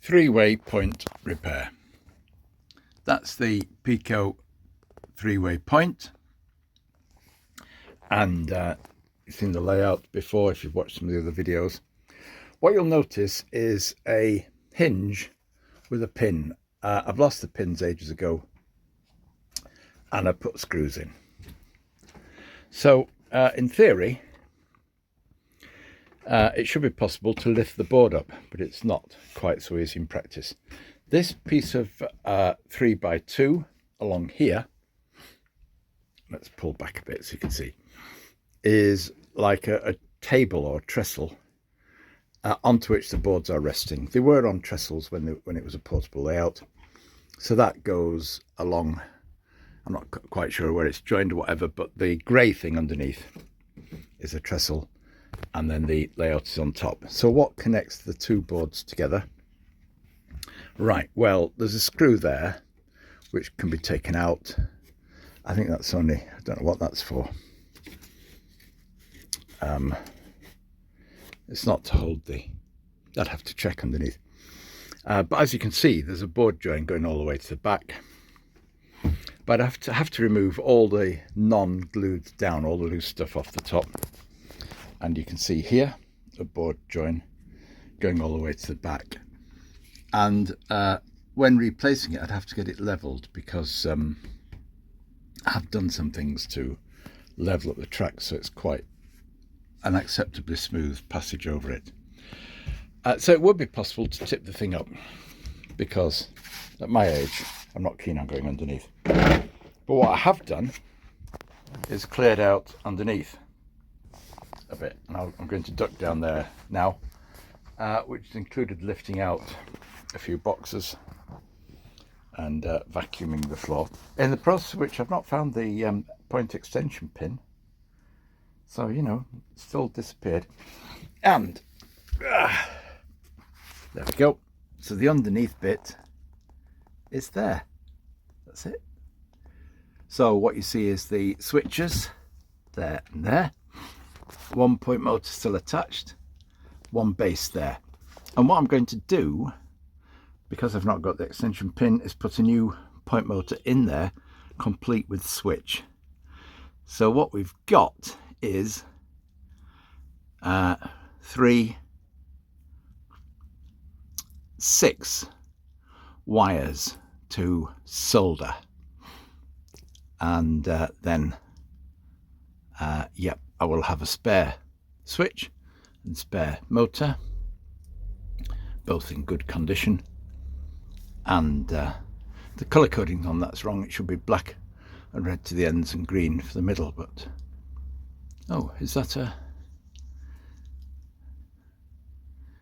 Three-way point repair. That's the Pico three-way point, and you've seen the layout before if you've watched some of the other videos. What you'll notice is a hinge with a pin. I've lost the pins ages ago and I put screws in. So in theory it should be possible to lift the board up, but it's not quite so easy in practice. This piece of 3x2 along here, let's pull back a bit so you can see, is like a table or trestle onto which the boards are resting. They were on trestles when it was a portable layout. So that goes along, I'm not quite sure where it's joined or whatever, but the grey thing underneath is a trestle, and then the layout is on top. So what connects the two boards together? Right, well, there's a screw there which can be taken out. I think that's only, I don't know what that's for. It's not to hold the, I'd have to check underneath. But as you can see, there's a board joint going all the way to the back. But I have to remove all the non-glued down, all the loose stuff off the top. And you can see here a board joint going all the way to the back. And when replacing it, I'd have to get it leveled, because I have done some things to level up the track so it's quite an acceptably smooth passage over it. So it would be possible to tip the thing up, because at my age I'm not keen on going underneath. But what I have done is cleared out underneath a bit, and I'm going to duck down there now, which included lifting out a few boxes and vacuuming the floor, in the process of which I've not found the point extension pin. So, you know, it still disappeared. And there we go. So the underneath bit is there. That's it. So what you see is the switches there and there. One point motor still attached, one base there. And what I'm going to do, because I've not got the extension pin, is put a new point motor in there, complete with switch. So what we've got is 6 wires to solder, and then yep, I will have a spare switch and spare motor, both in good condition. And the colour coding on that's wrong. It should be black and red to the ends and green for the middle, but oh, is that a,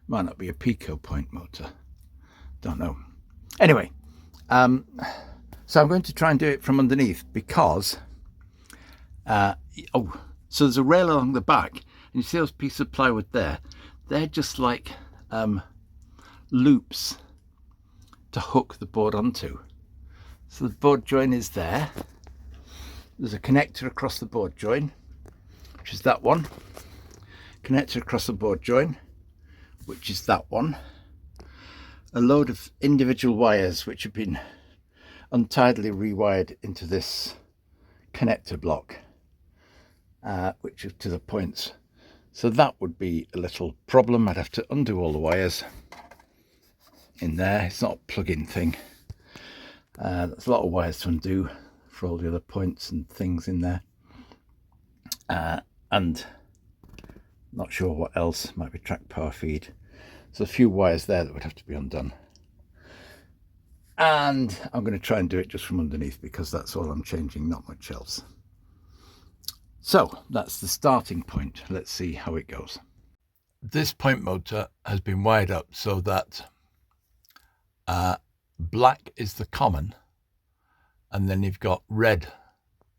might not be a Pico point motor, don't know. Anyway, so I'm going to try and do it from underneath, because oh, so there's a rail along the back, and you see those pieces of plywood there, they're just like loops to hook the board onto. So the board joint is there, there's a connector across the board joint, which is that one, connector across the board joint, which is that one, a load of individual wires which have been untidily rewired into this connector block, which is to the points. So that would be a little problem. I'd have to undo all the wires in there. It's not a plug-in thing. There's a lot of wires to undo for all the other points and things in there. And not sure what else, might be track power feed. So a few wires there that would have to be undone. And I'm going to try and do it just from underneath, because that's all I'm changing, not much else. So that's the starting point. Let's see how it goes. This point motor has been wired up so that black is the common, and then you've got red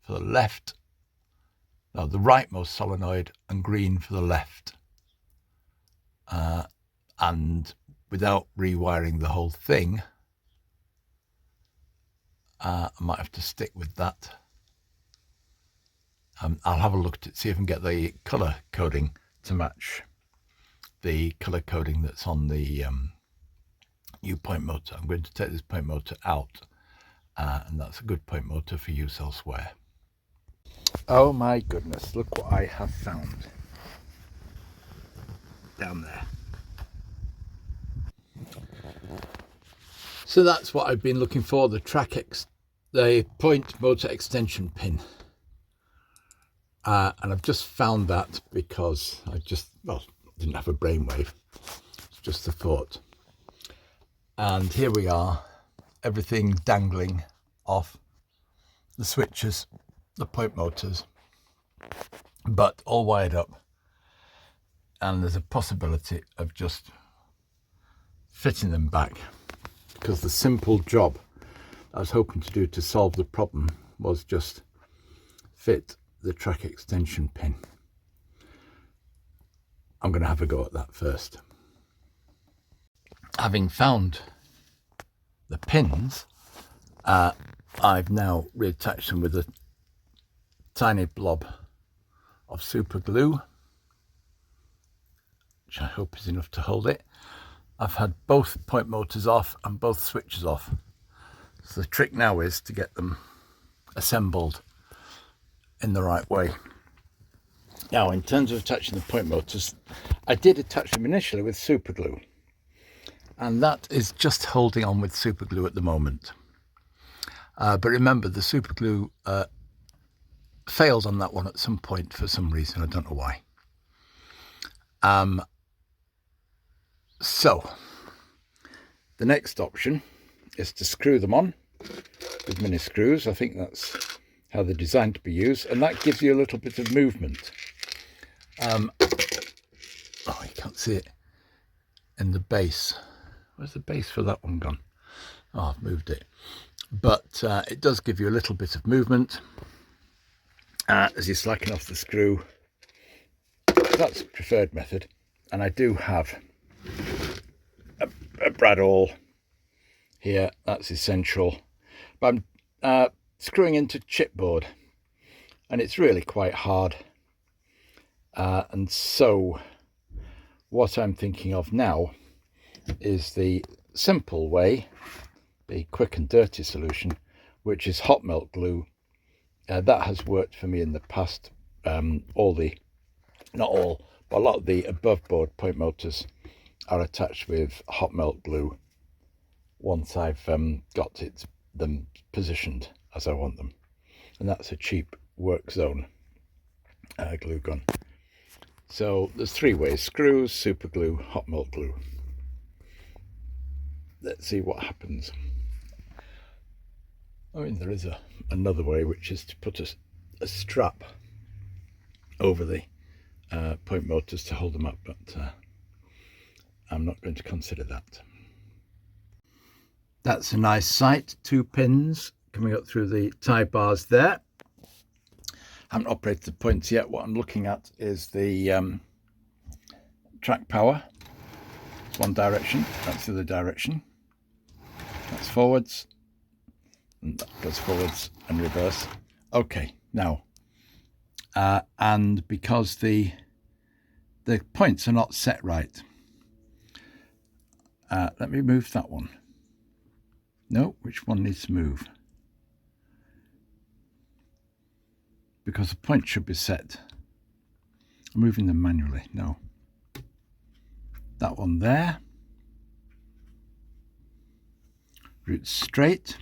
for the left, no, the rightmost solenoid, and green for the left. And without rewiring the whole thing, I might have to stick with that. I'll have a look to see if I can get the colour coding to match the colour coding that's on the new point motor. I'm going to take this point motor out, and that's a good point motor for use elsewhere. Oh my goodness, look what I have found down there. So that's what I've been looking for, the the point motor extension pin. And I've just found that because I didn't have a brainwave. It's just a thought. And here we are, everything dangling off the switches, the point motors, but all wired up. And there's a possibility of just fitting them back, because the simple job I was hoping to do to solve the problem was just fit the track extension pin. I'm going to have a go at that first. Having found the pins, I've now reattached them with a tiny blob of super glue, which I hope is enough to hold it. I've had both point motors off and both switches off. So the trick now is to get them assembled in the right way. Now, in terms of attaching the point motors, I did attach them initially with super glue, and that is just holding on with super glue at the moment. But remember, the super glue failed on that one at some point for some reason. I don't know why. So the next option is to screw them on with mini screws. I think that's how they're designed to be used, and that gives you a little bit of movement. Oh, you can't see it in the base. Where's the base for that one gone? Oh, I've moved it. But it does give you a little bit of movement as you slacken off the screw. That's the preferred method, and I do have a brad awl here. That's essential. But I'm screwing into chipboard, and it's really quite hard. And so what I'm thinking of now is the simple way, the quick and dirty solution, which is hot melt glue. That has worked for me in the past. Not all, but a lot of the above board point motors are attached with hot melt glue once I've got them positioned as I want them. And that's a cheap work zone glue gun. So there's three ways: screws, super glue, hot melt glue. Let's see what happens. I mean, there is another way, which is to put a strap over the point motors to hold them up, but I'm not going to consider that. That's a nice sight, 2 pins coming up through the tie bars there. Haven't operated the points yet. What I'm looking at is the track power. It's one direction, that's the other direction. That's forwards, and that goes forwards and reverse. Okay, now, and because the points are not set right, let me move that one. No, which one needs to move? Because the point should be set. I'm moving them manually. No. That one there. Roots straight.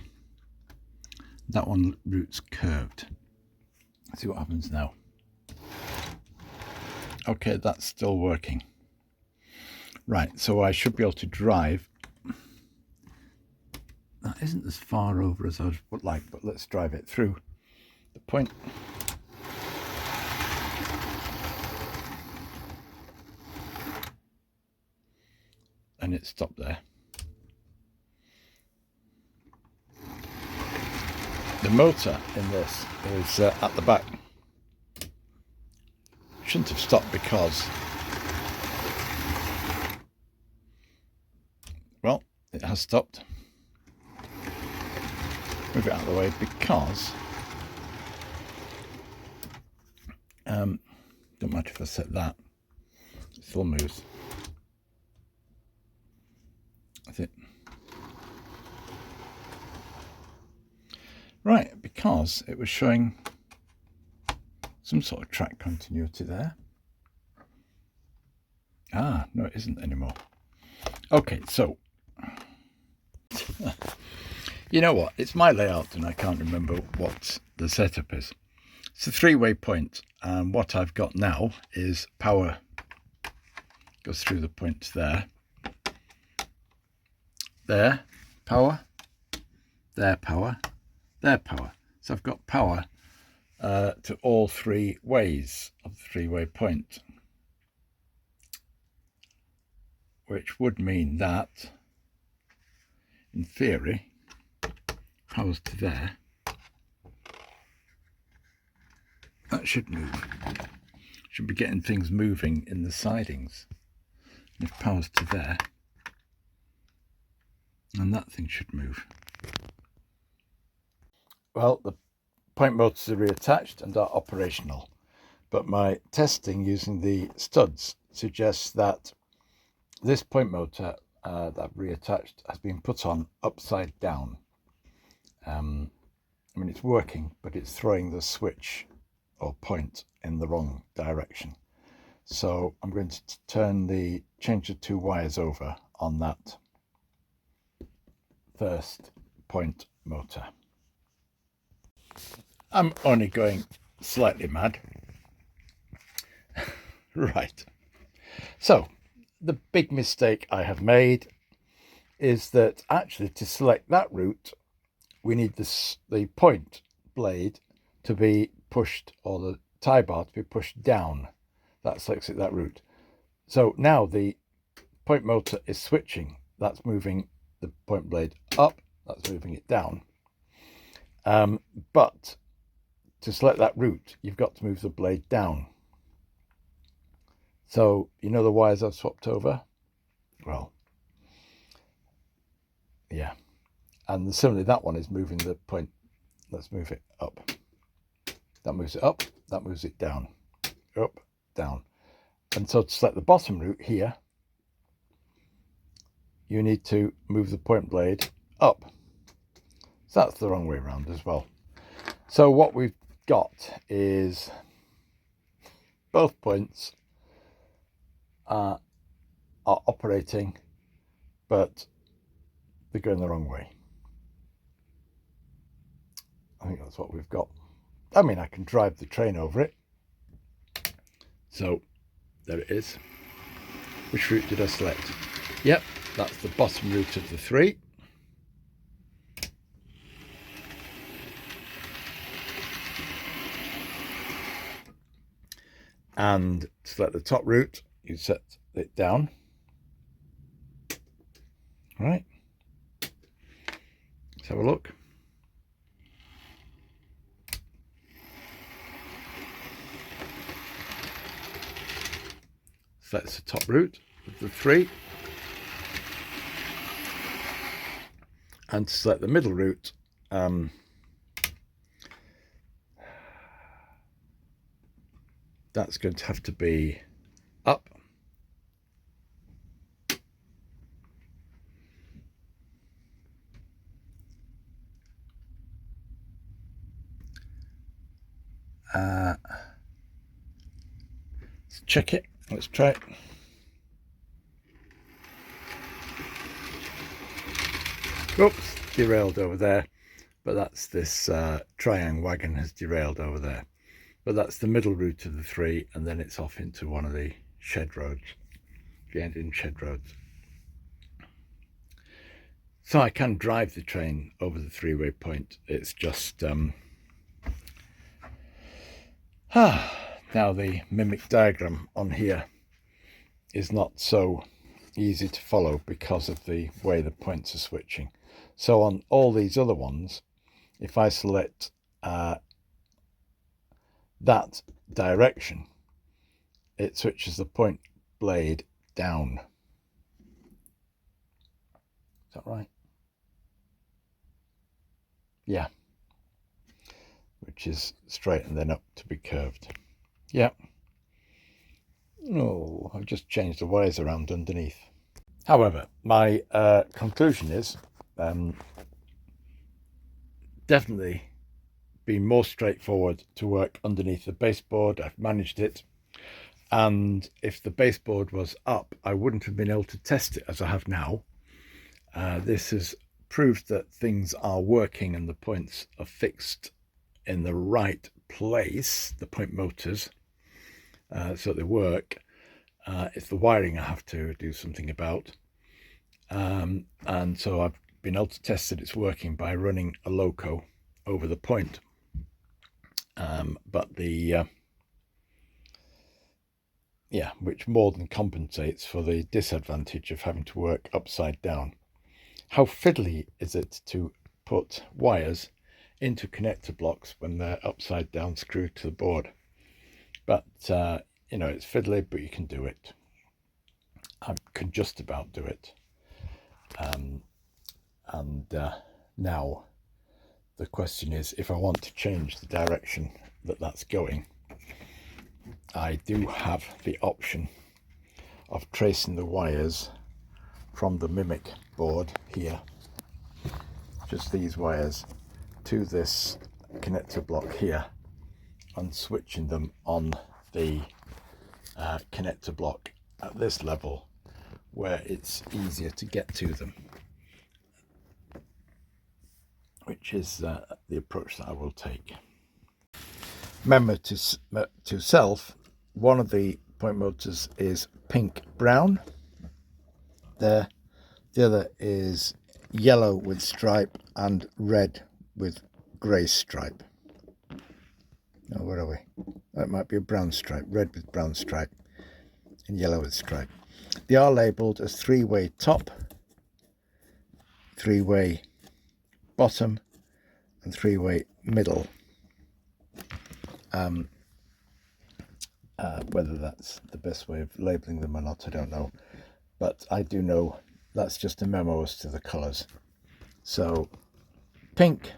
That one roots curved. Let's see what happens now. Okay, that's still working. Right, so I should be able to drive. That isn't as far over as I would like, but let's drive it through the point. And it stopped there. The motor in this is at the back. Shouldn't have stopped because, well, it has stopped. Move it out of the way because don't matter if I set that, it still moves. That's it. Right, because it was showing some sort of track continuity there. Ah, no, it isn't anymore. Okay, so you know what? It's my layout and I can't remember what the setup is. It's a three-way point, and what I've got now is power goes through the points there, power, there, power, there, power. So I've got power to all three ways of the three-way point, which would mean that, in theory, power's to there. That should move. Should be getting things moving in the sidings. And if power's to there, then that thing should move. Well, the point motors are reattached and are operational, but my testing using the studs suggests that this point motor that I've reattached has been put on upside down. I mean, it's working, but it's throwing the switch or point in the wrong direction. So I'm going to change the two wires over on that first point motor. I'm only going slightly mad. Right. So the big mistake I have made is that actually to select that route, we need the point blade to be pushed, or the tie bar to be pushed down. That selects it that route. So now the point motor is switching. That's moving the point blade up, that's moving it down. But to select that route, you've got to move the blade down. So, you know the wires I've swapped over? Well, yeah. And similarly, that one is moving the point. Let's move it up. That moves it up, that moves it down, up, down. And so to select the bottom route here, you need to move the point blade up. So that's the wrong way around as well. So what we've got is both points are operating, but they're going the wrong way. I think that's what we've got. I mean, I can drive the train over it. So there it is. Which route did I select? Yep, that's the bottom route of the three. And to select the top route, you set it down. Right. Let's have a look. So that's the top route of the three. And to select the middle route, that's going to have to be up. Let's check it. Let's try it. Oops, derailed over there. But that's this Triang wagon has derailed over there. But that's the middle route of the three, and then it's off into one of the shed roads, the end-in shed roads. So I can drive the train over the three-way point. It's just now the mimic diagram on here is not so easy to follow because of the way the points are switching. So on all these other ones, if I select that direction, it switches the point blade down. Is that right? Yeah. Which is straight and then up to be curved. Yeah. Oh, I've just changed the wires around underneath. However, my conclusion is definitely been more straightforward to work underneath the baseboard. I've managed it, and if the baseboard was up, I wouldn't have been able to test it as I have now. This has proved that things are working and the points are fixed in the right place, the point motors, so they work. It's the wiring I have to do something about, and so I've been able to test that it's working by running a loco over the point, but which more than compensates for the disadvantage of having to work upside down. How fiddly is it to put wires into connector blocks when they're upside down screwed to the board? But you know, it's fiddly, but you can do it. I can just about do it. Now the question is, if I want to change the direction that that's going, I do have the option of tracing the wires from the Mimic board here, just these wires, to this connector block here, and switching them on the connector block at this level where it's easier to get to them, which is the approach that I will take. Remember to self, one of the point motors is pink brown there, the other is yellow with stripe and red with grey stripe. Oh, where are we? That might be a brown stripe, red with brown stripe and yellow with stripe. They are labelled as 3-way top, 3-way bottom and 3-way middle. Whether that's the best way of labelling them or not, I don't know, but I do know that's just a memo as to the colours. So pink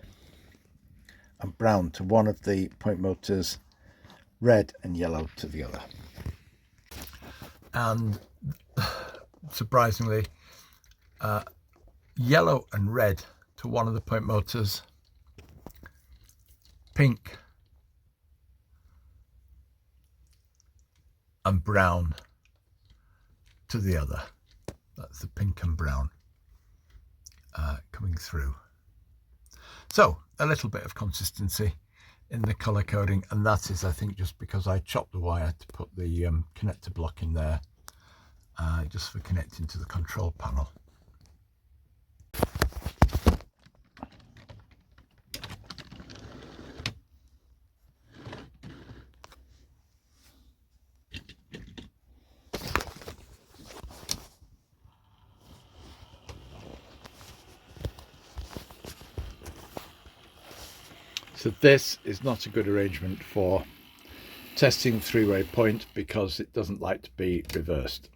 and brown to one of the point motors, red and yellow to the other. And surprisingly, yellow and red to one of the point motors, pink and brown to the other. That's the pink and brown coming through. So a little bit of consistency in the colour coding, and that is, I think, just because I chopped the wire to put the connector block in there, just for connecting to the control panel. So this is not a good arrangement for testing 3-way point because it doesn't like to be reversed.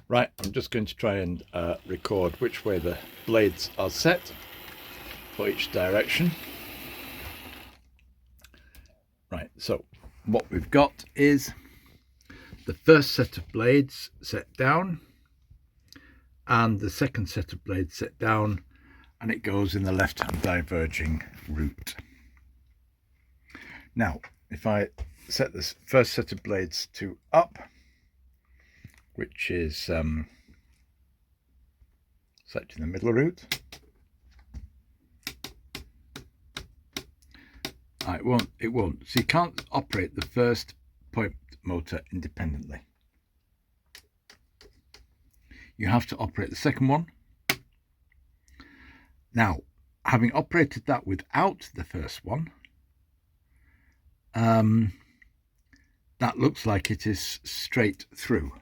Right, I'm just going to try and record which way the blades are set for each direction. Right, so what we've got is the first set of blades set down and the second set of blades set down, and it goes in the left-hand diverging route. Now, if I set this first set of blades to up, which is set to the middle route, it won't. So you can't operate the first point motor independently. You have to operate the second one. Now, having operated that without the first one, that looks like it is straight through.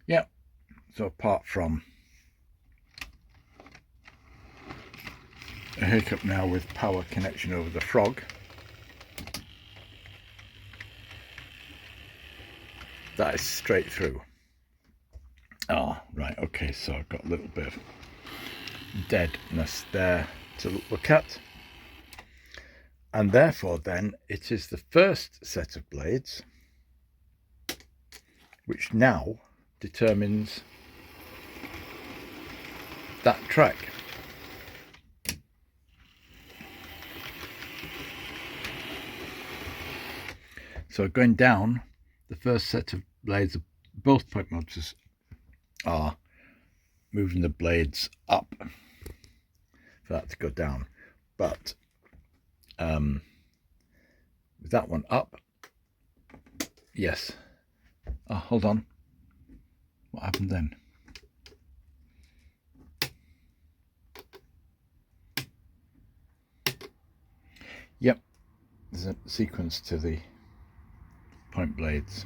Yeah, so apart from a hiccup now with power connection over the frog, that is straight through. Ah, right, okay, so I've got a little bit of deadness there to look at. And therefore then, it is the first set of blades which now determines that track. So going down, the first set of blades of both point motors are moving the blades up for that to go down, but with that one up, yes. Oh, hold on, what happened then? Yep, there's a sequence to the point blades.